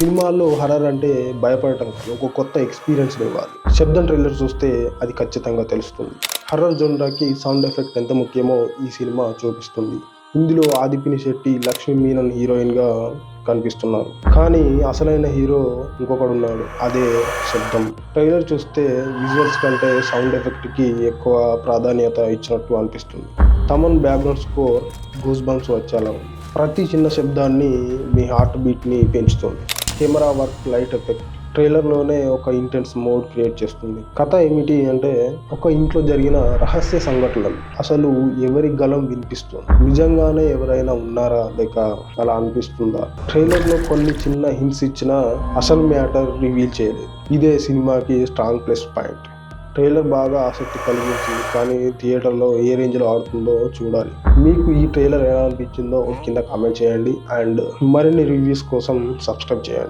సినిమాల్లో హర్రర్ అంటే భయపడటం కాదు, ఒక కొత్త ఎక్స్పీరియన్స్ ఇవ్వాలి. శబ్దం ట్రైలర్ చూస్తే అది ఖచ్చితంగా తెలుస్తుంది. హర్రర్ జోనర్కి సౌండ్ ఎఫెక్ట్ ఎంత ముఖ్యమో ఈ సినిమా చూపిస్తుంది. ఇందులో ఆదిపినిశెట్టి, లక్ష్మీ మీనన్ హీరోయిన్గా కనిపిస్తున్నారు. కానీ అసలైన హీరో ఇంకొకడున్నాడు, అదే శబ్దం. ట్రైలర్ చూస్తే విజువల్స్ కంటే సౌండ్ ఎఫెక్ట్కి ఎక్కువ ప్రాధాన్యత ఇచ్చినట్టు అనిపిస్తుంది. Thaman background score goose bumps వచ్చేలా ఉంది. ప్రతి చిన్న శబ్దాన్ని మీ హార్ట్ బీట్ని పెంచుతుంది. కెమెరా వర్క్, లైట్ ఎఫెక్ట్ ట్రైలర్లోనే ఒక ఇంటెన్స్ మోడ్ క్రియేట్ చేస్తుంది. కథ ఏమిటి అంటే, ఒక ఇంట్లో జరిగిన రహస్య సంఘటనలు. అసలు ఎవరి గలం వినిపిస్తుంది? నిజంగానే ఎవరైనా ఉన్నారా, లేక అలా అనిపిస్తుందా? ట్రైలర్లో కొన్ని చిన్న హింట్స్ ఇచ్చినా అసలు మ్యాటర్ రివీల్ చేయలేదు. ఇదే సినిమాకి స్ట్రాంగ్ ప్లస్ పాయింట్. ట్రైలర్ బాగా ఆసక్తి కలిగించింది, కానీ థియేటర్లో ఏ రేంజ్లో ఆడుతుందో చూడాలి. మీకు ఈ ట్రైలర్ ఎలా అనిపించిందో కింద కామెంట్ చేయండి. అండ్ మరిన్ని రివ్యూస్ కోసం సబ్స్క్రైబ్ చేయండి.